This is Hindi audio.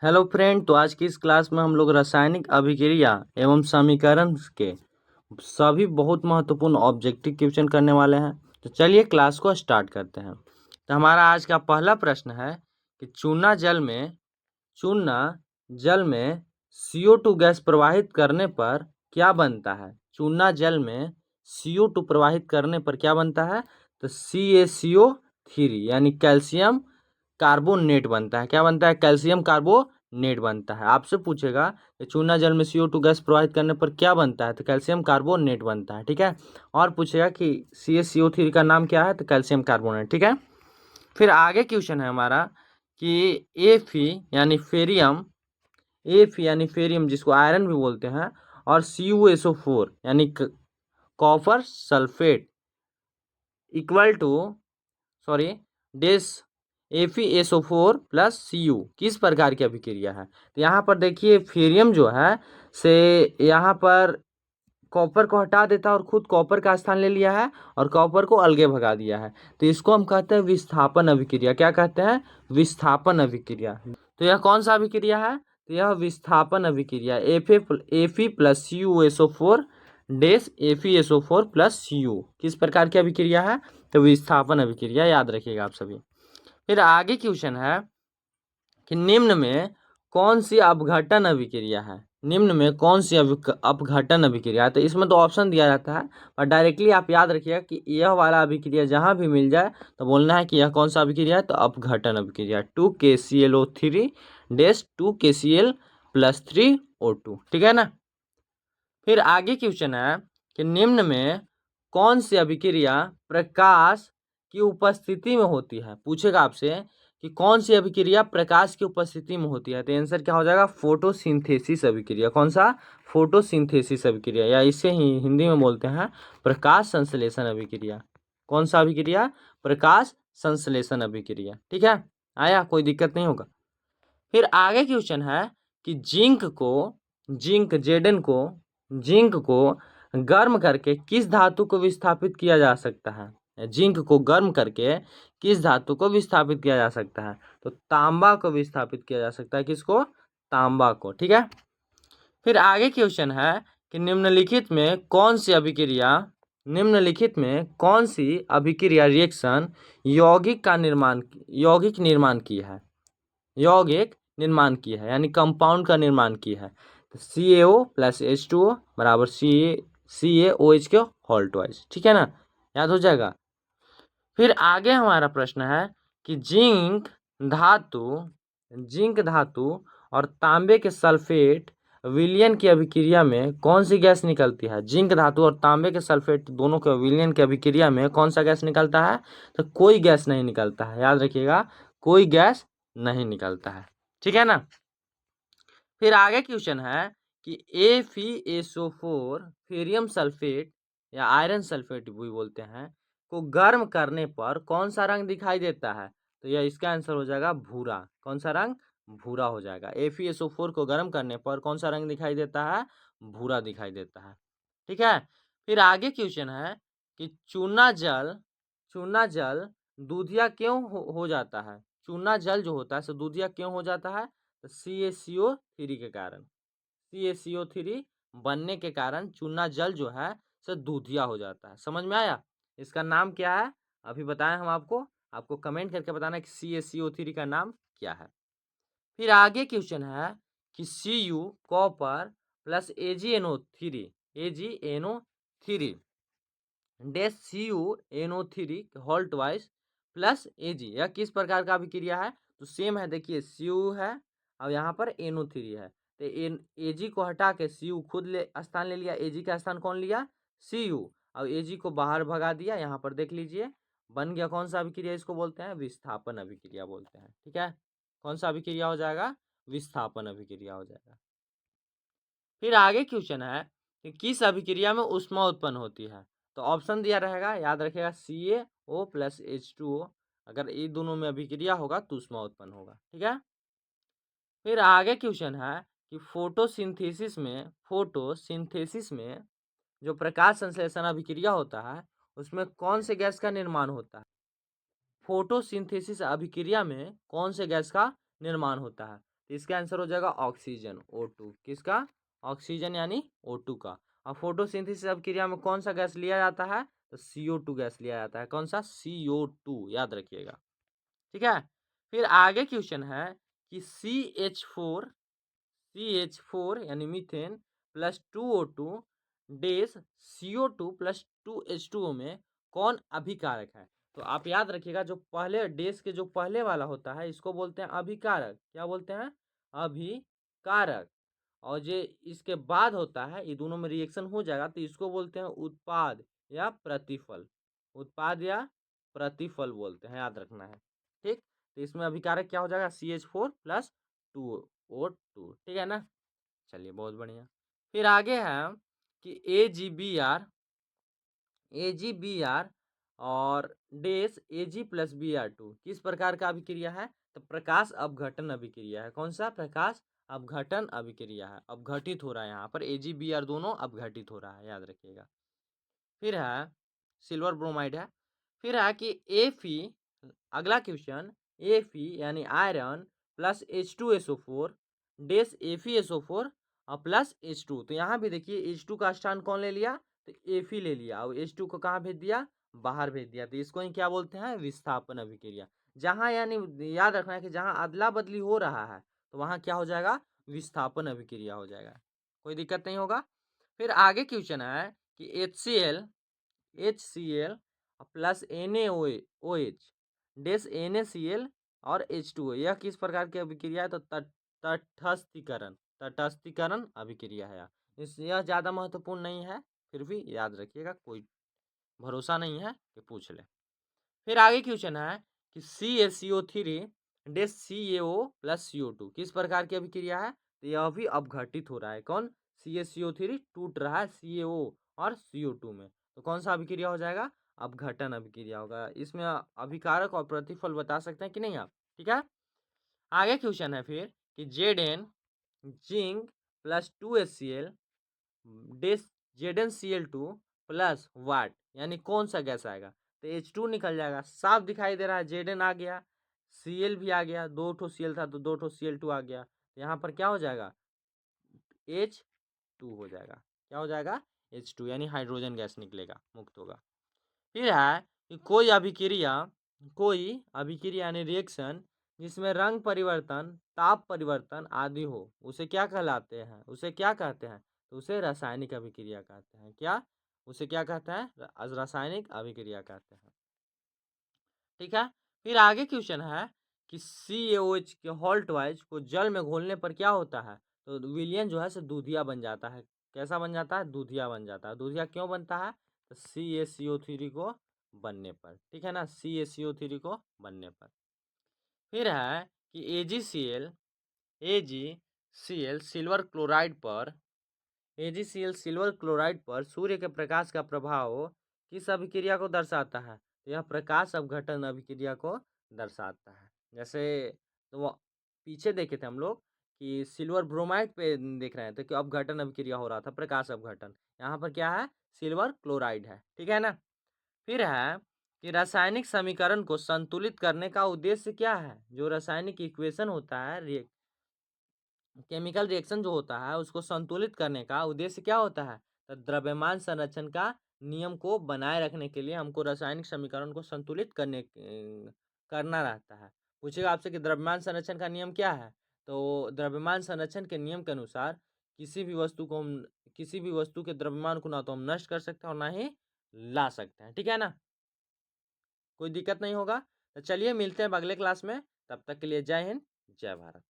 Hello friend. तो आज की इस क्लास में हम लोग रासायनिक अभिक्रिया एवं समीकरण के सभी बहुत महत्वपूर्ण ऑब्जेक्टिव क्वेश्चन करने वाले हैं। तो चलिए क्लास को स्टार्ट करते हैं। तो हमारा आज का पहला प्रश्न है कि चूना जल में CO2 गैस प्रवाहित करने पर क्या बनता है। चूना जल में CO2 प्रवाहित करने पर क्या बनता है। तो CaCO3 यानी कैल्शियम कार्बोनेट बनता है। क्या बनता है? कैल्शियम कार्बोनेट बनता है। आपसे पूछेगा कि चूना जल में CO2 गैस प्रवाहित करने पर क्या बनता है, तो कैल्शियम कार्बोनेट बनता है। ठीक है। और पूछेगा कि CaCO3 का नाम क्या है, तो कैल्शियम कार्बोनेट। ठीक है। फिर आगे क्वेश्चन है हमारा कि एफी यानी फेरियम जिसको आयरन भी बोलते हैं, और CuSO4 यानी copper sulphate equal to dash FeSO4 plus Cu किस प्रकार की अभिक्रिया है। तो यहाँ पर देखिए फेरियम जो है से यहाँ पर कॉपर को हटा देता है और खुद कॉपर का स्थान ले लिया है और कॉपर को अलगे भगा दिया है। तो इसको हम कहते हैं विस्थापन अभिक्रिया। क्या कहते हैं? विस्थापन अभिक्रिया। तो यह कौन सा अभिक्रिया है? तो यह विस्थापन अभिक्रिया Fe प्लस CuSO4 डेस FeSO4 प्लस Cu किस प्रकार की अभिक्रिया है। तो विस्थापन अभिक्रिया, याद रखिएगा आप सभी। फिर आगे क्वेश्चन है कि निम्न में कौन सी अपघटन अभिक्रिया है। निम्न में कौन सी अपघटन अभिक्रिया है। तो इसमें तो ऑप्शन दिया जाता है, और डायरेक्टली आप याद रखिएगा कि यह वाला अभिक्रिया जहां भी मिल जाए तो बोलना है कि यह कौन सा अभिक्रिया है। तो अपघटन अभिक्रिया 2KClO3 डेस 2KCl प्लस 3O2। ठीक है ना। फिर आगे क्वेश्चन है कि निम्न में कौन सी अभिक्रिया प्रकाश की उपस्थिति में होती है। पूछेगा आपसे कि कौन सी अभिक्रिया प्रकाश की उपस्थिति में होती है। तो आंसर क्या हो जाएगा? फोटोसिंथेसिस अभिक्रिया। कौन सा? फोटोसिंथेसिस अभिक्रिया, या इसे ही हिंदी में बोलते हैं प्रकाश संश्लेषण अभिक्रिया। कौन सा अभिक्रिया? प्रकाश संश्लेषण अभिक्रिया। ठीक है, आया, कोई दिक्कत नहीं होगा। फिर आगे क्वेश्चन है कि जिंक को गर्म करके किस धातु को विस्थापित किया जा सकता है। जिंक को गर्म करके किस धातु को विस्थापित किया जा सकता है। तो तांबा को विस्थापित किया जा सकता है। किसको? तांबा को। ठीक है। फिर आगे क्वेश्चन है कि निम्नलिखित में कौन सी अभिक्रिया रिएक्शन यौगिक निर्माण की है, यानी कंपाउंड का निर्माण की है। तो CaO प्लस H2O बराबर CaOH के होल ट्वाइस। ठीक है ना, याद हो जाएगा। फिर आगे हमारा प्रश्न है कि जिंक धातु और तांबे के सल्फेट विलयन की अभिक्रिया में कौन सी गैस निकलती है। जिंक धातु और तांबे के सल्फेट दोनों के विलयन की अभिक्रिया में कौन सा गैस निकलता है। तो कोई गैस नहीं निकलता है, याद रखिएगा, कोई गैस नहीं निकलता है। ठीक है ना। फिर आगे क्वेश्चन है कि FeSO4 फेरियम सल्फेट या आयरन सल्फेट भी बोलते हैं को गर्म करने पर कौन सा रंग दिखाई देता है। तो यह इसका आंसर हो जाएगा भूरा। कौन सा रंग? भूरा हो जाएगा। FeSO4 को गर्म करने पर कौन सा रंग दिखाई देता है? भूरा दिखाई देता है। ठीक है। फिर आगे क्वेश्चन है कि चूना जल दूधिया क्यों हो जाता है। चूना जल जो होता है सो दूधिया क्यों हो जाता है। तो CaCO3 के कारण। CaCO3 बनने के कारण चूना जल जो है सो दूधिया हो जाता है। समझ में आया? इसका नाम क्या है अभी बताएं हम आपको कमेंट करके बताना कि CaCO3 का नाम क्या है। फिर आगे क्वेश्चन है कि Cu copper plus AgNO3 dash CuNO3 whole twice plus Ag, यह किस प्रकार का अभिक्रिया है। तो सेम है, देखिए Cu है और यहाँ पर NO3 है। तो Ag को हटा के Cu खुद स्थान ले लिया। Ag का स्थान कौन लिया? Cu। और Ag को बाहर भगा दिया। यहाँ पर देख लीजिए बन गया कौन सा अभिक्रिया। इसको बोलते हैं विस्थापन अभिक्रिया बोलते हैं। ठीक है, कौन सा अभिक्रिया हो जाएगा? विस्थापन अभिक्रिया हो जाएगा। फिर आगे क्वेश्चन है कि किस अभिक्रिया में ऊष्मा उत्पन्न होती है। तो ऑप्शन दिया रहेगा, याद रखिएगा CaO प्लस H2O। अगर ये दोनों में अभिक्रिया होगा तो ऊष्मा उत्पन्न होगा। ठीक है। फिर आगे क्वेश्चन है कि फोटोसिंथेसिस में जो प्रकाश संश्लेषण अभिक्रिया होता है उसमें कौन से गैस का निर्माण होता है। फोटोसिंथेसिस अभिक्रिया में कौन से गैस का निर्माण होता है। तो इसका आंसर हो जाएगा ऑक्सीजन O2। किसका? ऑक्सीजन यानी O2 का। और फोटोसिंथेसिस अभिक्रिया में कौन सा गैस लिया जाता है? तो CO2 गैस लिया जाता है। कौन सा? CO2, याद रखिएगा। ठीक है। फिर आगे क्वेश्चन है कि CH4 यानी मीथेन प्लस 2O2 डेस CO2 प्लस 2H2O में कौन अभिकारक है? तो आप याद रखिएगा, जो पहले डेस के जो पहले वाला होता है इसको बोलते हैं अभिकारक। क्या बोलते हैं? अभिकारक। और जो इसके बाद होता है, ये दोनों में रिएक्शन हो जाएगा तो इसको बोलते हैं उत्पाद या प्रतिफल। उत्पाद या प्रतिफल बोलते हैं, याद रखना है। ठीक, तो इसमें अभिकारक क्या हो जाएगा? CH4 plus 2O2। ठीक है ना। चलिए, बहुत बढ़िया। फिर आगे है कि AgBr और डेस Ag प्लस Br2 किस प्रकार का अभिक्रिया है? तो प्रकाश अपघटन अभिक्रिया है। कौन सा? प्रकाश अपघटन अभिक्रिया है। अपघटित हो रहा है, यहाँ पर AgBr दोनों अपघटित हो रहा है, याद रखिएगा। फिर है सिल्वर ब्रोमाइड है। फिर है कि Fe, अगला क्वेश्चन, Fe यानी आयरन प्लस H2SO4 डेस FeSO4 और प्लस H2। तो यहाँ भी देखिए H2 का स्थान कौन ले लिया? तो Fe ले लिया और H2 को कहाँ भेज दिया? बाहर भेज दिया। तो इसको ही क्या बोलते हैं? विस्थापन अभिक्रिया। जहाँ यानी याद रखना है कि जहाँ अदला बदली हो रहा है तो वहाँ क्या हो जाएगा? विस्थापन अभिक्रिया हो जाएगा। कोई दिक्कत नहीं होगा। फिर आगे क्वेश्चन है कि HCl प्लस NaOH डेस NaCl और H2O यह किस प्रकार की अभिक्रिया है? तो तटस्थीकरण अभिक्रिया है। यह ज़्यादा महत्वपूर्ण नहीं है, फिर भी याद रखिएगा, कोई भरोसा नहीं है कि पूछ ले। फिर आगे क्वेश्चन है कि CaCO3 डेस CaO प्लस CO2 किस प्रकार की अभिक्रिया है? तो यह भी अपघटित हो रहा है। कौन? CaCO3 टूट रहा है CO और CO2 में। तो कौन सा अभिक्रिया हो जाएगा? अपघटन अभिक्रिया होगा। इसमें अभिकारक और प्रतिफल बता सकते हैं कि नहीं आप? ठीक है। आगे क्वेश्चन है फिर कि Zn zinc plus 2HCl dash ZnCl2 plus what यानी कौन सा गैस आएगा? तो H2 निकल जाएगा, साफ दिखाई दे रहा है। Zn आ गया, Cl भी आ गया, 2 Cl था तो 2 Cl2 आ गया। यहाँ पर क्या हो जाएगा? H2 हो जाएगा। क्या हो जाएगा? H2 यानी हाइड्रोजन गैस निकलेगा, मुक्त होगा। फिर है कि कोई अभिक्रिया यानी रिएक्शन जिसमें रंग परिवर्तन, ताप परिवर्तन आदि हो, उसे क्या कहलाते हैं? उसे क्या कहते हैं? तो उसे रासायनिक अभिक्रिया कहते हैं। क्या? उसे क्या कहते हैं? रासायनिक अभिक्रिया कहते हैं। ठीक है। फिर आगे क्वेश्चन है कि CaOH के हॉल्ट वाइज को जल में घोलने पर क्या होता है? तो विलयन जो है से दूधिया बन जाता है। कैसा बन जाता है? दूधिया बन जाता है। दूधिया क्यों बनता है? तो CaCO3 को बनने पर। ठीक है ना, CaCO3 को बनने पर। फिर है कि AgCl सिल्वर क्लोराइड पर सूर्य के प्रकाश का प्रभाव किस अभिक्रिया को दर्शाता है? तो यह प्रकाश अपघटन अभिक्रिया को दर्शाता है। जैसे तो वो पीछे देखे थे हम लोग कि सिल्वर ब्रोमाइड पे देख रहे थे कि अपघटन अभिक्रिया हो रहा था, प्रकाश अपघटन। यहाँ पर क्या है? सिल्वर क्लोराइड है। ठीक है ना। फिर है कि रासायनिक समीकरण को संतुलित करने का उद्देश्य क्या है? जो रासायनिक इक्वेशन होता है, केमिकल रिएक्शन जो होता है उसको संतुलित करने का उद्देश्य क्या होता है? तो द्रव्यमान संरक्षण का नियम को बनाए रखने के लिए हमको रासायनिक समीकरण को संतुलित करना रहता है। पूछेगा आपसे कि द्रव्यमान संरक्षण का नियम क्या है? तो द्रव्यमान संरक्षण के नियम के अनुसार किसी भी वस्तु के द्रव्यमान को ना तो हम नष्ट कर सकते हैं और ना ही ला सकते हैं। ठीक है ना, कोई दिक्कत नहीं होगा। तो चलिए मिलते हैं अगले क्लास में, तब तक के लिए जय हिंद, जय भारत।